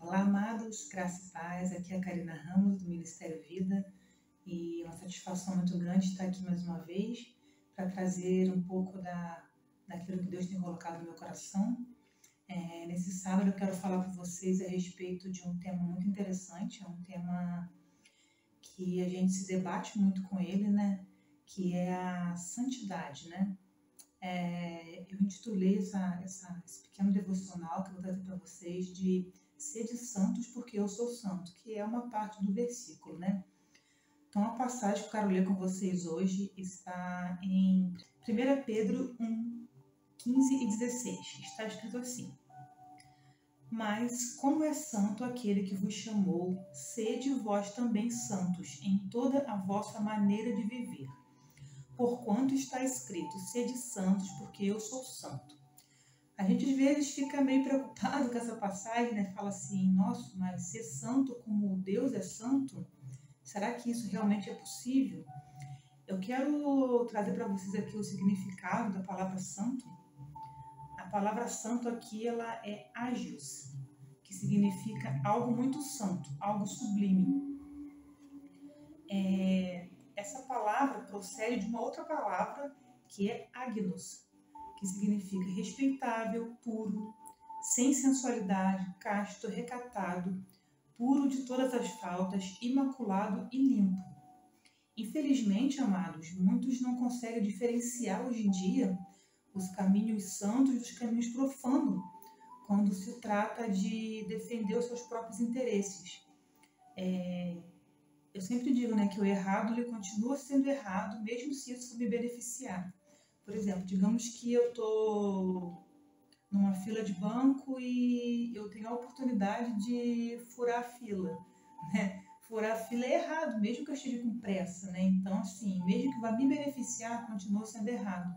Olá, amados, graça e paz. Aqui é a Karina Ramos, do Ministério Vida, e é uma satisfação muito grande estar aqui mais uma vez para trazer um pouco daquilo que Deus tem colocado no meu coração. Nesse sábado eu quero falar com vocês a respeito de um tema muito interessante, é um tema que a gente se debate muito com ele, né? Que é a santidade, né? Eu intitulei esse pequeno devocional que eu vou trazer para vocês de Sede santos porque eu sou santo, que é uma parte do versículo, né? Então a passagem que eu quero ler com vocês hoje está em 1 Pedro 1, 15 e 16. Está escrito assim: Mas como é santo aquele que vos chamou, sede vós também santos em toda a vossa maneira de viver. Porquanto está escrito, sede santos porque eu sou santo. A gente às vezes fica meio preocupado com essa passagem, né? Fala assim, nossa, mas ser santo como Deus é santo? Será que isso realmente é possível? Eu quero trazer para vocês aqui o significado da palavra santo. A palavra santo aqui, ela é agios, que significa algo muito santo, algo sublime. Essa palavra procede de uma outra palavra que é agnos, que significa respeitável, puro, sem sensualidade, casto, recatado, puro de todas as faltas, imaculado e limpo. Infelizmente, amados, muitos não conseguem diferenciar hoje em dia os caminhos santos dos caminhos profanos, quando se trata de defender os seus próprios interesses. Eu sempre digo, né, que o errado ele continua sendo errado, mesmo se isso me beneficiar. Por exemplo, digamos que eu estou numa fila de banco e eu tenho a oportunidade de furar a fila, né? Furar a fila é errado, mesmo que eu esteja com pressa, né? Então, assim, mesmo que vá me beneficiar, continua sendo errado.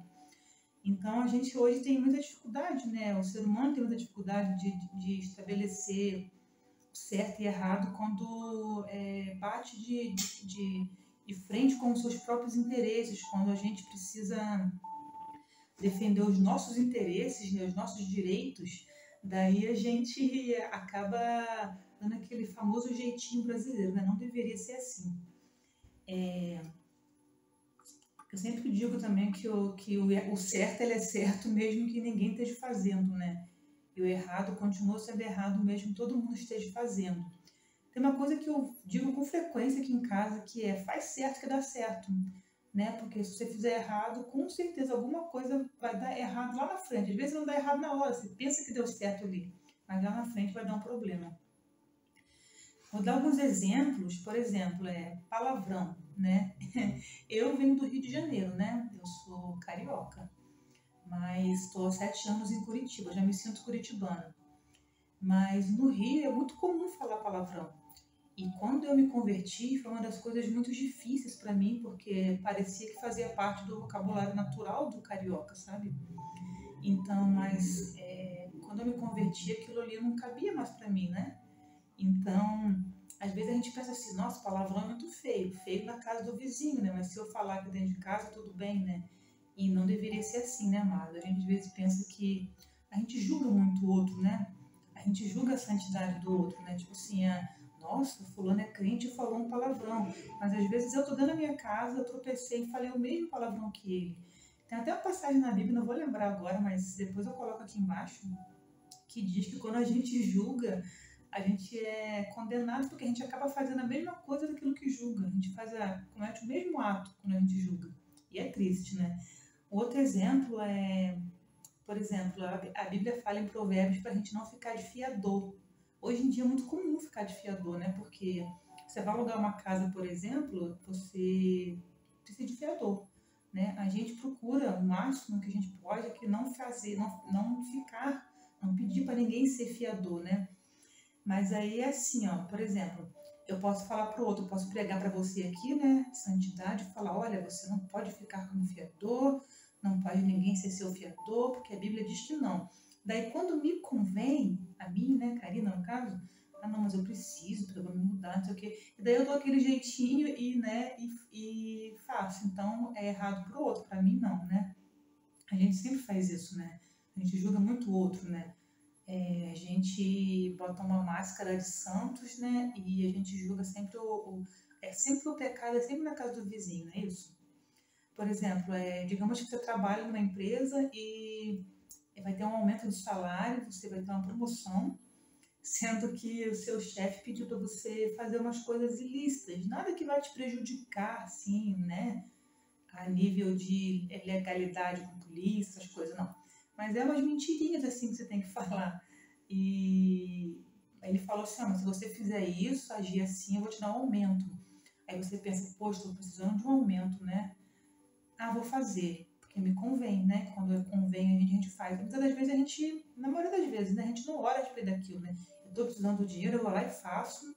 Então, a gente hoje tem muita dificuldade, né? O ser humano tem muita dificuldade de estabelecer certo e errado quando bate de frente com os seus próprios interesses, quando a gente precisa defender os nossos interesses, né, os nossos direitos, daí a gente acaba dando aquele famoso jeitinho brasileiro, né? Não deveria ser assim. Eu sempre digo também que o certo ele é certo mesmo que ninguém esteja fazendo, né? E o errado continua sendo errado mesmo que todo mundo esteja fazendo. Tem uma coisa que eu digo com frequência aqui em casa, que é faz certo que dá certo, né? Porque se você fizer errado, com certeza alguma coisa vai dar errado lá na frente. Às vezes não dá errado na hora, você pensa que deu certo ali, mas lá na frente vai dar um problema. Vou dar alguns exemplos, por exemplo, palavrão, né? Eu venho do Rio de Janeiro, né? Eu sou carioca, mas estou há 7 anos em Curitiba, já me sinto curitibana. Mas no Rio é muito comum falar palavrão. E quando eu me converti, foi uma das coisas muito difíceis para mim, porque parecia que fazia parte do vocabulário natural do carioca, sabe? Então, mas quando eu me converti, aquilo ali não cabia mais para mim, né? Então, às vezes a gente pensa assim, nossa, palavrão é muito feio, feio na casa do vizinho, né? Mas se eu falar aqui dentro de casa, tudo bem, né? E não deveria ser assim, né, amado? A gente às vezes pensa que a gente julga muito o outro, né? A gente julga a santidade do outro, né? Tipo assim, nossa, fulano é crente e falou um palavrão. Mas às vezes eu tô dentro da minha casa, eu tropecei e falei o mesmo palavrão que ele. Tem até uma passagem na Bíblia, não vou lembrar agora, mas depois eu coloco aqui embaixo, que diz que quando a gente julga, a gente é condenado porque a gente acaba fazendo a mesma coisa daquilo que julga. A gente comete o mesmo ato quando a gente julga. E é triste, né? Outro exemplo por exemplo, a Bíblia fala em Provérbios para a gente não ficar de fiador. Hoje em dia é muito comum ficar de fiador, né? Porque você vai alugar uma casa, por exemplo, você precisa de fiador, né? A gente procura o máximo que a gente pode é que não fazer, não ficar, não pedir para ninguém ser fiador, né? Mas aí é assim, ó, por exemplo, eu posso falar para o outro, eu posso pregar para você aqui, né, santidade, falar, olha, você não pode ficar como fiador, não pode ninguém ser seu fiador, porque a Bíblia diz que não. Daí quando me convém, a mim, né, Karina, no caso, não, mas eu preciso, porque eu vou me mudar, não sei o quê. E daí eu dou aquele jeitinho e faço. Então é errado para o outro, para mim não, né? A gente sempre faz isso, né? A gente julga muito o outro, né? A gente bota uma máscara de santos, né? E a gente julga sempre é sempre o pecado, é sempre na casa do vizinho, não é isso? Por exemplo, digamos que você trabalha numa empresa e vai ter um aumento de salário, você vai ter uma promoção, sendo que o seu chefe pediu para você fazer umas coisas ilícitas, nada que vai te prejudicar, assim, né? A nível de legalidade com polícia, essas coisas, não. Mas é umas mentirinhas, assim, que você tem que falar. E aí ele falou assim, mas se você fizer isso, agir assim, eu vou te dar um aumento. Aí você pensa, poxa, estou precisando de um aumento, né? Ah, vou fazer, porque me convém, né? Quando convém, a gente faz. Muitas das vezes a gente, na maioria das vezes, né? A gente não ora a respeito daquilo, né? Eu tô precisando do dinheiro, eu vou lá e faço,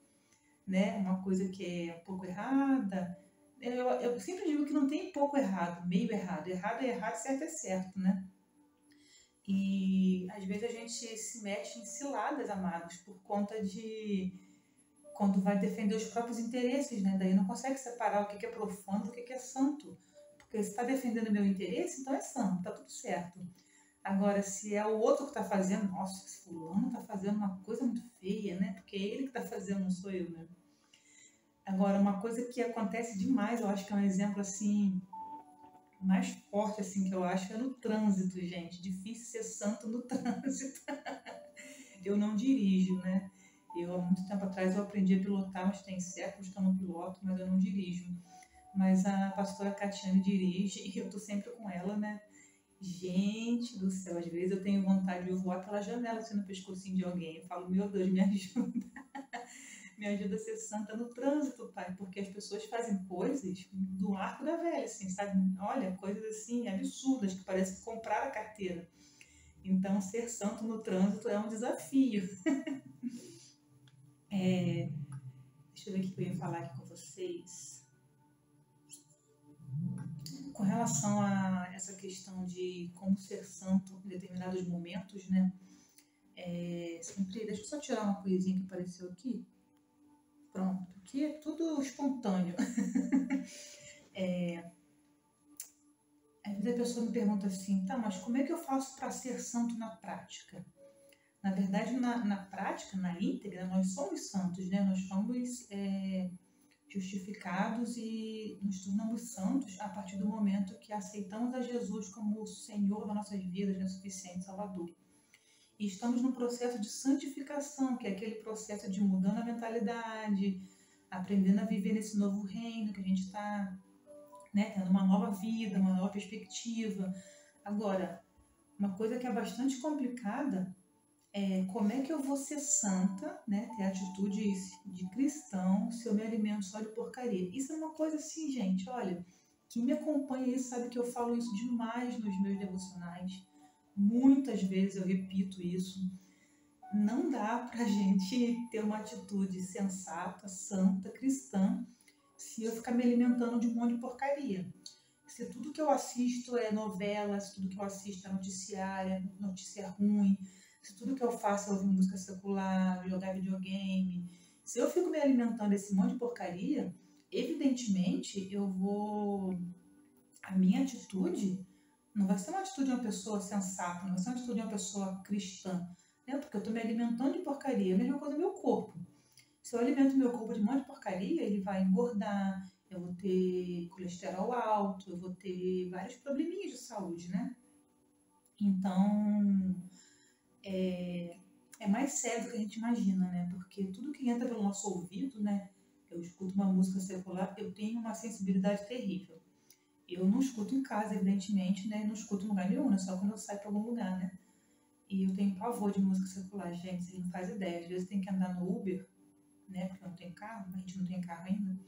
né? Uma coisa que é um pouco errada. Eu sempre digo que não tem pouco errado, meio errado. Errado é errado, certo é certo, né? E às vezes a gente se mete em ciladas, amados, por conta de quando vai defender os próprios interesses, né? Daí não consegue separar o que é profano do que é santo. Porque se está defendendo o meu interesse, então é santo, tá tudo certo. Agora, se é o outro que está fazendo, nossa, esse fulano está fazendo uma coisa muito feia, né? Porque é ele que está fazendo, não sou eu, né? Agora, uma coisa que acontece demais, eu acho que é um exemplo assim mais forte assim que eu acho é no trânsito, gente. Difícil ser santo no trânsito. Eu não dirijo, né? Eu há muito tempo atrás eu aprendi a pilotar, mas tem séculos que eu não piloto, mas eu não dirijo. Mas a pastora Catiane dirige e eu tô sempre com ela, né? Gente do céu, às vezes eu tenho vontade de voar pela janela assim no pescocinho de alguém. Eu falo, meu Deus, me ajuda. Me ajuda a ser santa no trânsito, pai, porque as pessoas fazem coisas do arco da velha, assim, sabe? Olha, coisas assim absurdas que parece que compraram a carteira. Então, ser santo no trânsito é um desafio. Deixa eu ver o que eu ia falar aqui com vocês. Com relação a essa questão de como ser santo em determinados momentos, né? Sempre, deixa eu só tirar uma coisinha que apareceu aqui. Pronto, aqui é tudo espontâneo. Às vezes a pessoa me pergunta assim, tá, mas como é que eu faço para ser santo na prática? Na verdade, na prática, na íntegra, nós somos santos, né? Nós somos justificados e nos tornamos santos a partir do momento que aceitamos a Jesus como o Senhor das nossas vidas, né? Suficiente Salvador. E estamos num processo de santificação, que é aquele processo de mudando a mentalidade, aprendendo a viver nesse novo reino que a gente está, né, tendo uma nova vida, uma nova perspectiva. Agora, uma coisa que é bastante complicada é como é que eu vou ser santa, né, ter atitudes de cristão se eu me alimento só de porcaria. Isso é uma coisa assim, gente, olha, quem me acompanha aí sabe que eu falo isso demais nos meus devocionais. Muitas vezes eu repito isso. Não dá pra gente ter uma atitude sensata, santa, cristã, se eu ficar me alimentando de um monte de porcaria. Se tudo que eu assisto é novela, se tudo que eu assisto é notícia ruim, se tudo que eu faço é ouvir música secular, jogar videogame, se eu fico me alimentando desse monte de porcaria, evidentemente a minha atitude não vai ser uma atitude de uma pessoa sensata, não vai ser uma atitude de uma pessoa cristã, né? Porque eu estou me alimentando de porcaria, a mesma coisa do meu corpo. Se eu alimento meu corpo de um monte de porcaria, ele vai engordar, eu vou ter colesterol alto, eu vou ter vários probleminhas de saúde, né? Então, é mais sério do que a gente imagina, né? Porque tudo que entra pelo nosso ouvido, né? Eu escuto uma música secular, eu tenho uma sensibilidade terrível. Eu não escuto em casa, evidentemente, né? Não escuto em lugar nenhum, né? Só quando eu saio para algum lugar, né? E eu tenho pavor de música secular, gente, vocês não fazem ideia. Às vezes tem que andar no Uber, né? Porque eu não tenho carro, a gente não tem carro ainda.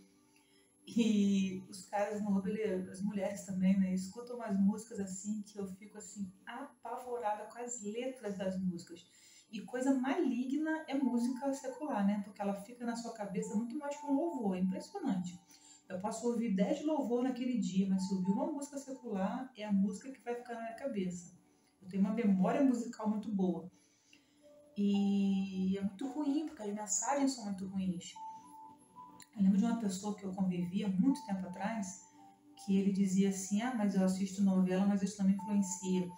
E os caras no Uber, as mulheres também, né? Escutam umas músicas assim que eu fico assim apavorada com as letras das músicas. E coisa maligna é música secular, né? Porque ela fica na sua cabeça muito mais que um louvor, é impressionante. Eu posso ouvir 10 louvor naquele dia, mas se ouvir uma música secular, é a música que vai ficar na minha cabeça. Eu tenho uma memória musical muito boa. E é muito ruim, porque as mensagens são muito ruins. Eu lembro de uma pessoa que eu convivia muito tempo atrás, que ele dizia assim, mas eu assisto novela, mas isso não me influencia.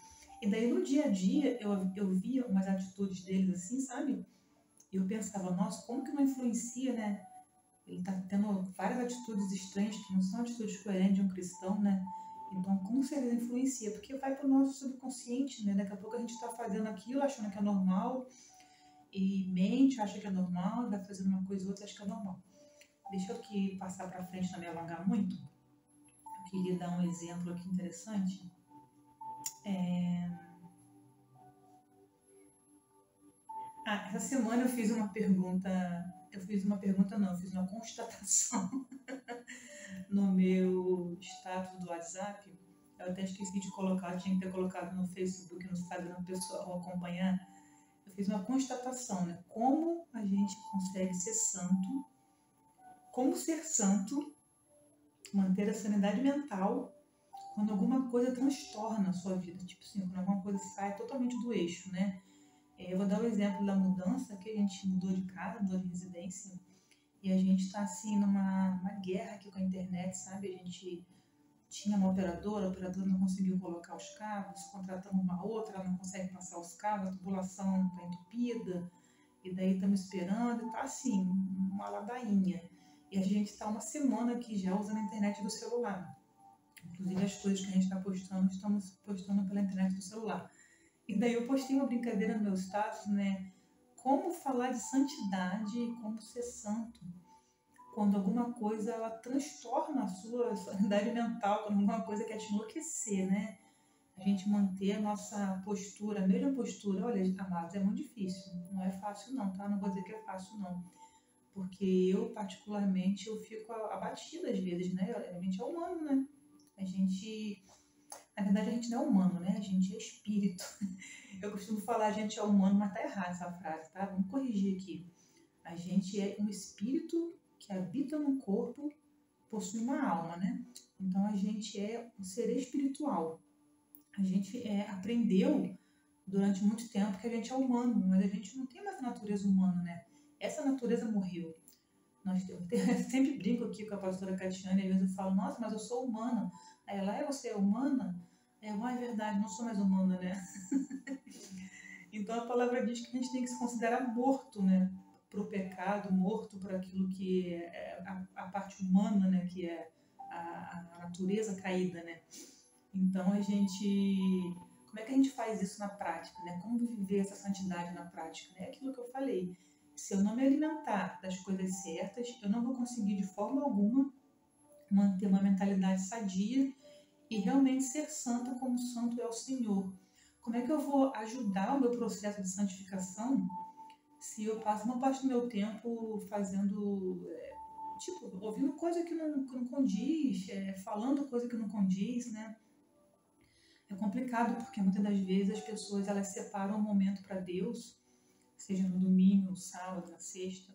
E daí no dia a dia eu via umas atitudes deles assim, sabe? E eu pensava, nossa, como que não influencia, né? Ele está tendo várias atitudes estranhas que não são atitudes coerentes de um cristão, né? Então, como se ele influencia? Porque vai para o nosso subconsciente, né? Daqui a pouco a gente está fazendo aquilo, achando que é normal, e mente, acha que é normal, vai fazendo uma coisa ou outra, acha que é normal. Deixa eu aqui passar para frente, não me alongar muito. Eu queria dar um exemplo aqui interessante. Essa semana eu fiz uma pergunta, eu fiz uma constatação no meu status do WhatsApp. Eu até esqueci de colocar, tinha que ter colocado no Facebook, no Instagram, pessoal acompanhar. Eu fiz uma constatação, né? Como a gente consegue ser santo, como ser santo, manter a sanidade mental quando alguma coisa transtorna a sua vida, tipo assim, quando alguma coisa sai totalmente do eixo, né? Eu vou dar o exemplo da mudança, que a gente mudou de casa, mudou de residência, e a gente está assim numa guerra aqui com a internet, sabe? A gente tinha uma operadora, a operadora não conseguiu colocar os cabos, contratamos uma outra, ela não consegue passar os cabos, a tubulação está entupida, e daí estamos esperando, e tá assim, uma ladainha. E a gente está uma semana aqui já usando a internet do celular. Inclusive as coisas que a gente está postando, estamos postando pela internet do celular. E daí eu postei uma brincadeira no meu status, né? Como falar de santidade e como ser santo. Quando alguma coisa ela transtorna a sua sanidade mental, quando alguma coisa quer te enlouquecer, né? A gente manter a nossa postura, a mesma postura. Olha, amados, é muito difícil. Não é fácil não, tá? Não vou dizer que é fácil não. Porque eu, particularmente, eu fico abatida às vezes, né? A gente é humano, né? A gente... Na verdade, a gente não é humano, né? A gente é espírito. Eu costumo falar a gente é humano, mas tá errada essa frase, tá? Vamos corrigir aqui. A gente é um espírito que habita num corpo, possui uma alma, né? Então a gente é um ser espiritual. A gente aprendeu durante muito tempo que a gente é humano, mas a gente não tem mais a natureza humana, né? Essa natureza morreu. Eu sempre brinco aqui com a pastora Catiane, às vezes eu falo, nossa, mas eu sou humana. Aí ela, você é humana? É verdade, não sou mais humana, né? Então a palavra diz que a gente tem que se considerar morto, né? Para o pecado, morto para aquilo que é a parte humana, né? Que é a natureza caída, né? Então a gente... Como é que a gente faz isso na prática, né? Como viver essa santidade na prática? É aquilo que eu falei. Se eu não me alimentar das coisas certas, eu não vou conseguir de forma alguma manter uma mentalidade sadia e realmente ser santa como santo é o Senhor. Como é que eu vou ajudar o meu processo de santificação se eu passo uma parte do meu tempo fazendo, ouvindo coisa que não condiz, falando coisa que não condiz, né? É complicado porque muitas das vezes as pessoas elas separam um momento para Deus, seja no domingo, no sábado, na sexta,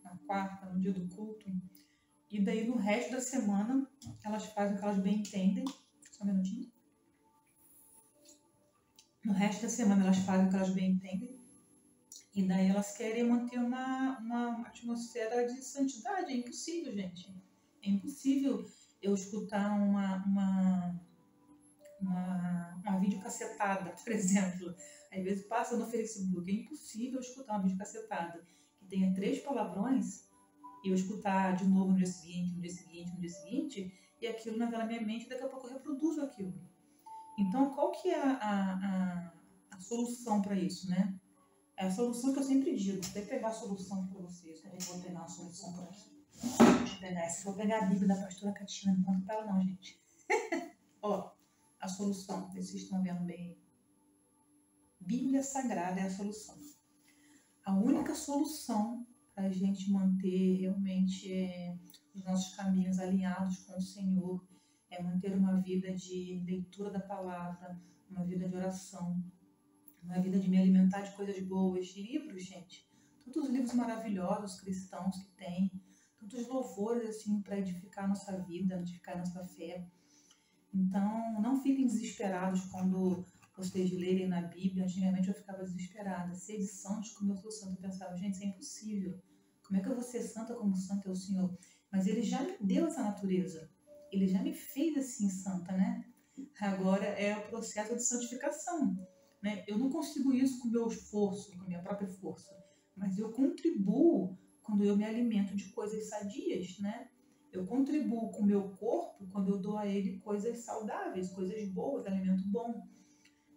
na quarta, no dia do culto, e daí no resto da semana elas fazem o que elas bem entendem. Só um minutinho. No resto da semana elas fazem o que elas bem entendem. E daí elas querem manter uma atmosfera de santidade. É impossível, gente. É impossível eu escutar uma videocassetada, por exemplo. Às vezes passa no Facebook. É impossível eu escutar uma videocassetada que tenha 3 palavrões e eu escutar de novo no dia seguinte, no dia seguinte, no dia seguinte, e aquilo naquela minha mente, daqui a pouco eu reproduzo aquilo. Então, qual que é a solução para isso, né? É a solução que eu sempre digo. Vou até pegar a solução para vocês. Eu vou pegar a solução por aqui. Deixa eu pegar essa. Vou pegar a Bíblia da pastora Catiana. Não conta para ela não, gente. Ó, a solução. Vocês estão vendo bem. Bíblia Sagrada é a solução. A única solução para a gente manter realmente os nossos caminhos alinhados com o Senhor é manter uma vida de leitura da palavra, uma vida de oração, uma vida de me alimentar de coisas boas. Livros, gente. Tantos livros maravilhosos cristãos que tem. Tantos louvores assim para edificar a nossa vida, edificar a nossa fé. Então, não fiquem desesperados quando vocês lerem na Bíblia. Antigamente eu ficava desesperada. Ser santos como eu sou santa. Eu pensava, gente, isso é impossível. Como é que eu vou ser santa como santo é o Senhor? Mas Ele já me deu essa natureza. Ele já me fez assim santa, né? Agora é o processo de santificação, né? Eu não consigo isso com o meu esforço, com a minha própria força, mas eu contribuo quando eu me alimento de coisas sadias, né? Eu contribuo com o meu corpo quando eu dou a ele coisas saudáveis, coisas boas, alimento bom.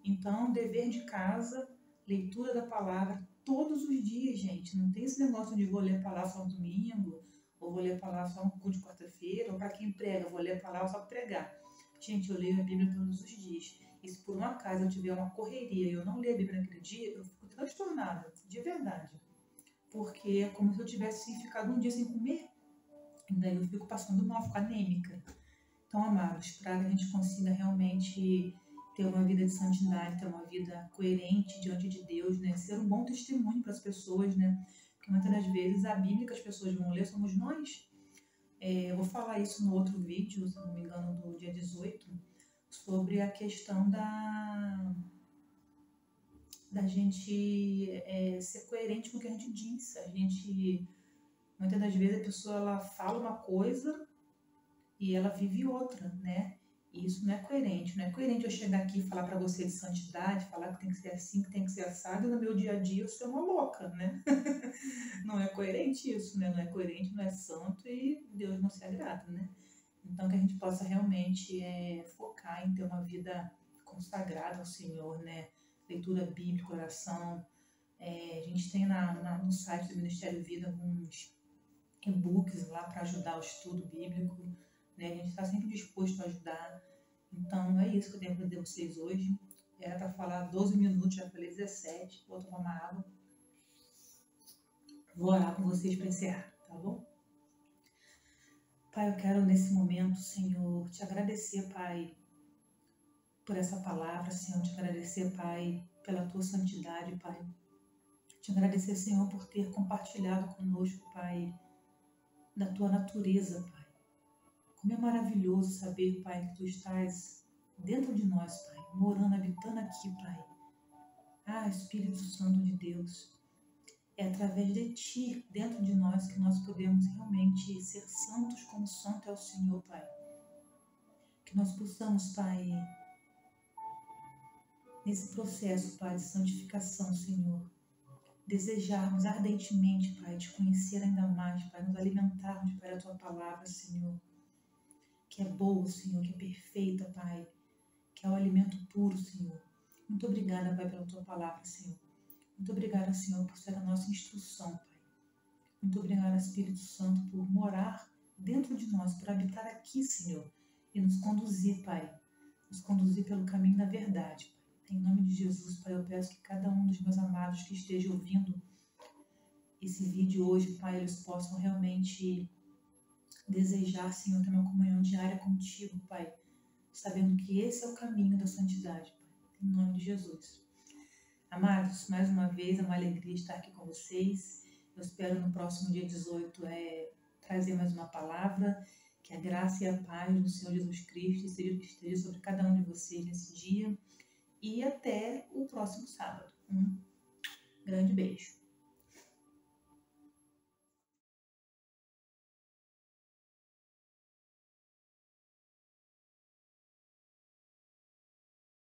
Então, dever de casa, leitura da palavra todos os dias, gente. Não tem esse negócio de vou ler a palavra só no domingo, ou vou ler a palavra só no culto de quarta-feira, ou para quem prega, vou ler a palavra só para pregar. Gente, eu leio a Bíblia todos os dias. E se por um acaso eu tiver uma correria e eu não ler a Bíblia naquele dia, eu fico transtornada, de verdade. Porque é como se eu tivesse ficado um dia sem comer. E daí eu fico passando mal, fico anêmica. Então, amados, para que a gente consiga realmente ter uma vida de santidade, ter uma vida coerente diante de Deus, né? Ser um bom testemunho para as pessoas, né? Porque muitas das vezes a Bíblia que as pessoas vão ler somos nós. Eu vou falar isso no outro vídeo, se não me engano, do dia 18, sobre a questão da gente ser coerente com o que a gente diz. Muitas das vezes a pessoa ela fala uma coisa e ela vive outra, né? E isso não é coerente. Não é coerente eu chegar aqui e falar para você de santidade, falar que tem que ser assim, que tem que ser assado, e no meu dia a dia eu ser uma louca, né? Não é coerente isso, né? Não é coerente, não é santo e Deus não se agrada, né? Então que a gente possa realmente focar em ter uma vida consagrada ao Senhor, né? Leitura bíblica, oração. A gente tem no site do Ministério Vida alguns e-books lá para ajudar o estudo bíblico, né? A gente está sempre disposto a ajudar. Então é isso que eu tenho para dizer a vocês hoje. Era para falar 12 minutos, já falei 17. Vou tomar uma água. Vou orar com vocês para encerrar, tá bom? Pai, eu quero nesse momento, Senhor, te agradecer, Pai, por essa palavra, Senhor. Te agradecer, Pai, pela tua santidade, Pai. Te agradecer, Senhor, por ter compartilhado conosco, Pai, da tua natureza, Pai. Como é maravilhoso saber, Pai, que tu estás dentro de nós, Pai, morando, habitando aqui, Pai. Ah, Espírito Santo de Deus, é através de Ti, dentro de nós, que nós podemos realmente ser santos como santo é o Senhor, Pai. Que nós possamos, Pai, nesse processo, Pai, de santificação, Senhor, desejarmos ardentemente, Pai, te conhecer ainda mais, Pai, nos alimentarmos, Pai, da Tua palavra, Senhor, que é boa, Senhor, que é perfeita, Pai, que é o alimento puro, Senhor. Muito obrigada, Pai, pela Tua palavra, Senhor. Muito obrigada, Senhor, por ser a nossa instrução, Pai. Muito obrigada, Espírito Santo, por morar dentro de nós, por habitar aqui, Senhor, e nos conduzir, Pai, nos conduzir pelo caminho da verdade, Pai. Em nome de Jesus, Pai, eu peço que cada um dos meus amados que esteja ouvindo esse vídeo hoje, Pai, eles possam realmente desejar, Senhor, ter uma comunhão diária contigo, Pai, sabendo que esse é o caminho da santidade, Pai. Em nome de Jesus. Amados, mais uma vez é uma alegria estar aqui com vocês. Eu espero no próximo dia 18 trazer mais uma palavra, que a graça e a paz do Senhor Jesus Cristo esteja sobre cada um de vocês nesse dia. E até o próximo sábado. Um grande beijo.